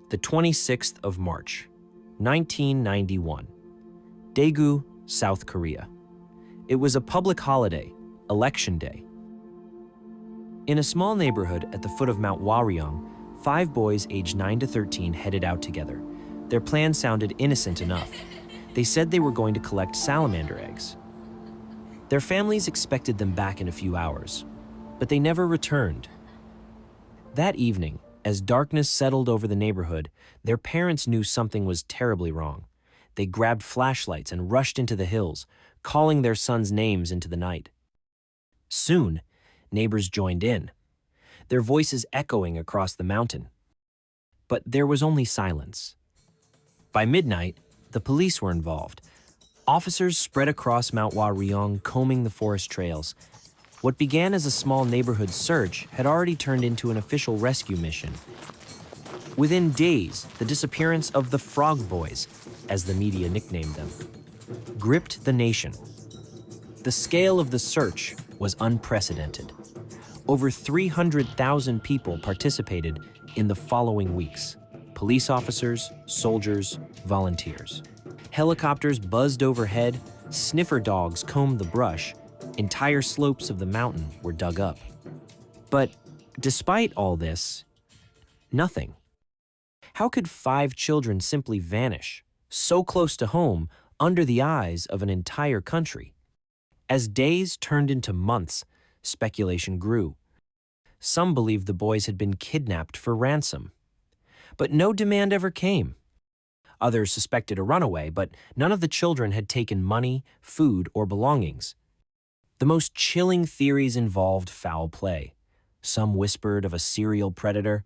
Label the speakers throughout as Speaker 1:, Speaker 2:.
Speaker 1: The 26th of March, 1991. Daegu, South Korea. It was a public holiday, Election Day. In a small neighborhood at the foot of Mount Waryong, 5 boys aged 9 to 13 headed out together. Their plan sounded innocent enough. They said they were going to collect salamander eggs. Their families expected them back in a few hours, but they never returned. That evening, as darkness settled over the neighborhood, their parents knew something was terribly wrong. They grabbed flashlights and rushed into the hills, calling their sons' names into the night. Soon, neighbors joined in, their voices echoing across the mountain. But there was only silence. By midnight, the police were involved. Officers spread across Mount Waryong, combing the forest trails. What began as a small neighborhood search had already turned into an official rescue mission. Within days, the disappearance of the Frog Boys, as the media nicknamed them, gripped the nation. The scale of the search was unprecedented. Over 300,000 people participated in the following weeks: police officers, soldiers, volunteers. Helicopters buzzed overhead, sniffer dogs combed the brush, entire slopes of the mountain were dug up. But despite all this, nothing. How could 5 children simply vanish, so close to home, under the eyes of an entire country? As days turned into months, speculation grew. Some believed the boys had been kidnapped for ransom. But no demand ever came. Others suspected a runaway, but none of the children had taken money, food, or belongings. The most chilling theories involved foul play. Some whispered of a serial predator.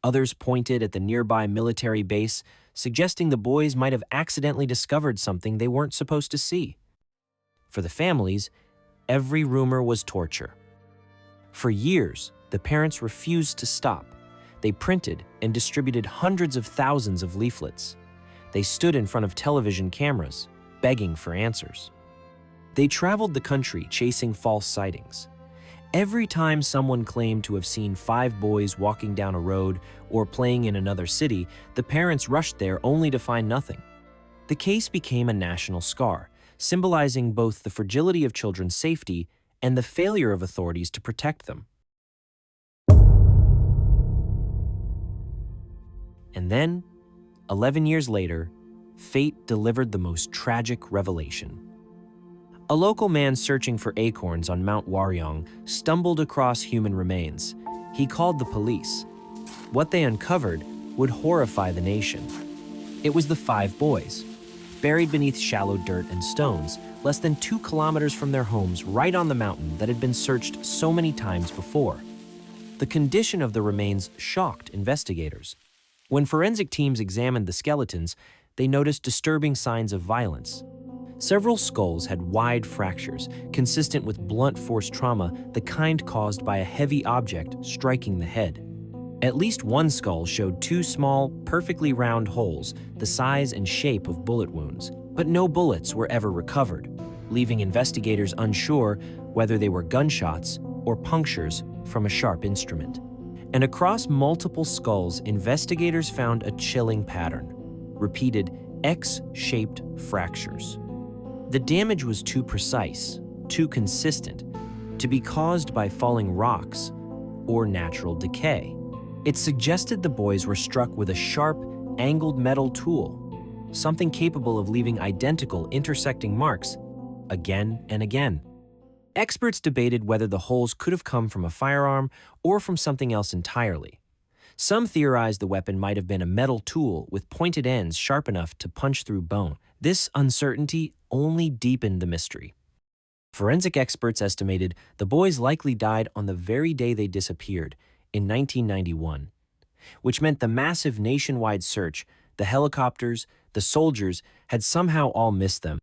Speaker 1: Others pointed at the nearby military base, suggesting the boys might have accidentally discovered something they weren't supposed to see. For the families, every rumor was torture. For years, the parents refused to stop. They printed and distributed hundreds of thousands of leaflets. They stood in front of television cameras, begging for answers. They traveled the country chasing false sightings. Every time someone claimed to have seen 5 boys walking down a road or playing in another city, the parents rushed there only to find nothing. The case became a national scar, symbolizing both the fragility of children's safety and the failure of authorities to protect them. And then, 11 years later, fate delivered the most tragic revelation. A local man searching for acorns on Mount Waryong stumbled across human remains. He called the police. What they uncovered would horrify the nation. It was the 5 boys, buried beneath shallow dirt and stones, less than 2 kilometers from their homes right on the mountain that had been searched so many times before. The condition of the remains shocked investigators. When forensic teams examined the skeletons, they noticed disturbing signs of violence. Several skulls had wide fractures, consistent with blunt force trauma, the kind caused by a heavy object striking the head. At least one skull showed 2 small, perfectly round holes, the size and shape of bullet wounds, but no bullets were ever recovered, leaving investigators unsure whether they were gunshots or punctures from a sharp instrument. And across multiple skulls, investigators found a chilling pattern: repeated X-shaped fractures. The damage was too precise, too consistent, to be caused by falling rocks or natural decay. It suggested the boys were struck with a sharp, angled metal tool, something capable of leaving identical intersecting marks again and again. Experts debated whether the holes could have come from a firearm or from something else entirely. Some theorized the weapon might have been a metal tool with pointed ends sharp enough to punch through bone. This uncertainty only deepened the mystery. Forensic experts estimated the boys likely died on the very day they disappeared, in 1991, which meant the massive nationwide search, the helicopters, the soldiers, had somehow all missed them.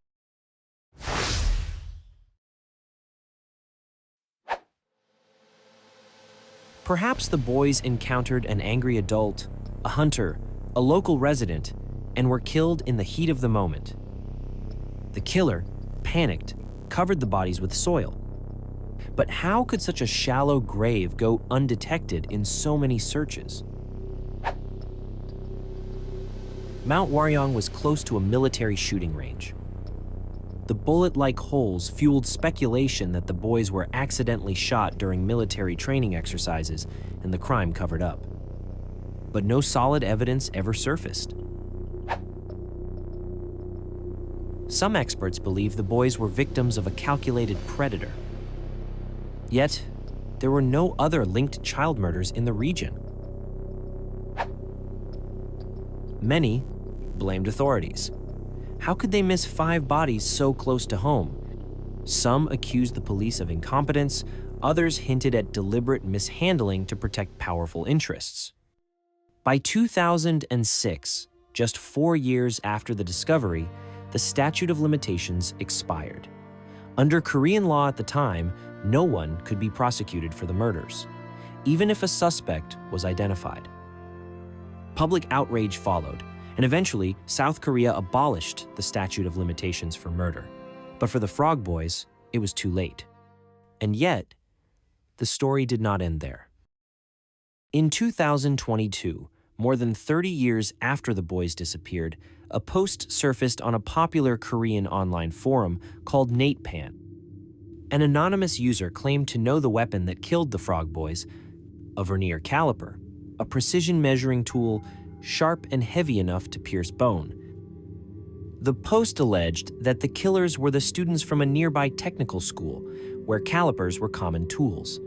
Speaker 1: Perhaps the boys encountered an angry adult, a hunter, a local resident, and were killed in the heat of the moment. The killer, panicked, covered the bodies with soil. But how could such a shallow grave go undetected in so many searches? Mount Waryong was close to a military shooting range. The bullet-like holes fueled speculation that the boys were accidentally shot during military training exercises and the crime covered up. But no solid evidence ever surfaced. Some experts believe the boys were victims of a calculated predator. Yet, there were no other linked child murders in the region. Many blamed authorities. How could they miss 5 bodies so close to home? Some accused the police of incompetence, others hinted at deliberate mishandling to protect powerful interests. By 2006, just 4 years after the discovery, the statute of limitations expired. Under Korean law at the time, no one could be prosecuted for the murders, even if a suspect was identified. Public outrage followed, and eventually South Korea abolished the statute of limitations for murder. But for the Frog Boys, it was too late. And yet, the story did not end there. In 2022, more than 30 years after the boys disappeared, a post surfaced on a popular Korean online forum called NatePan. An anonymous user claimed to know the weapon that killed the Frog Boys, a vernier caliper, a precision measuring tool sharp and heavy enough to pierce bone. The post alleged that the killers were the students from a nearby technical school, where calipers were common tools.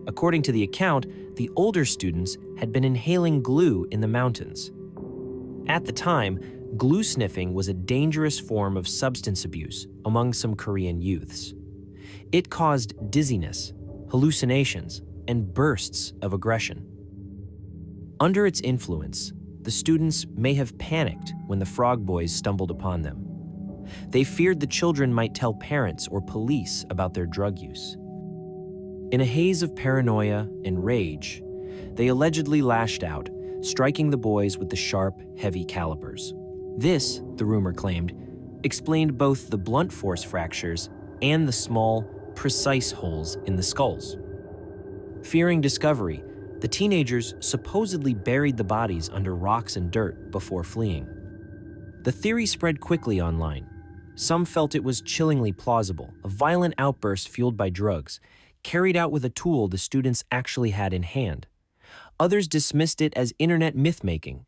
Speaker 1: According to the account, the older students had been inhaling glue in the mountains. At the time, glue sniffing was a dangerous form of substance abuse among some Korean youths. It caused dizziness, hallucinations, and bursts of aggression. Under its influence, the students may have panicked when the Frog Boys stumbled upon them. They feared the children might tell parents or police about their drug use. In a haze of paranoia and rage, they allegedly lashed out, striking the boys with the sharp, heavy calipers. This, the rumor claimed, explained both the blunt force fractures and the small, precise holes in the skulls. Fearing discovery, the teenagers supposedly buried the bodies under rocks and dirt before fleeing. The theory spread quickly online. Some felt it was chillingly plausible, a violent outburst fueled by drugs, carried out with a tool the students actually had in hand. Others dismissed it as internet myth-making.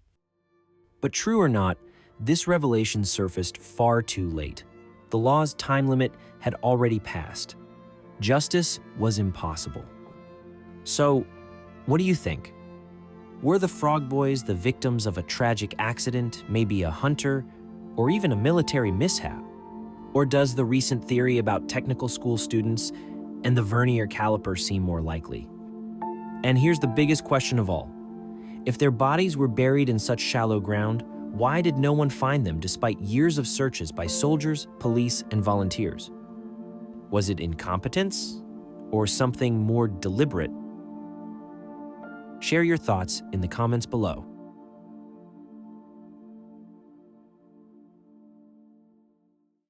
Speaker 1: But true or not, this revelation surfaced far too late. The law's time limit had already passed. Justice was impossible. So, what do you think? Were the Frog Boys the victims of a tragic accident, maybe a hunter, or even a military mishap? Or does the recent theory about technical school students and the vernier caliper seem more likely? And here's the biggest question of all. If their bodies were buried in such shallow ground, why did no one find them despite years of searches by soldiers, police, and volunteers? Was it incompetence or something more deliberate? Share your thoughts in the comments below.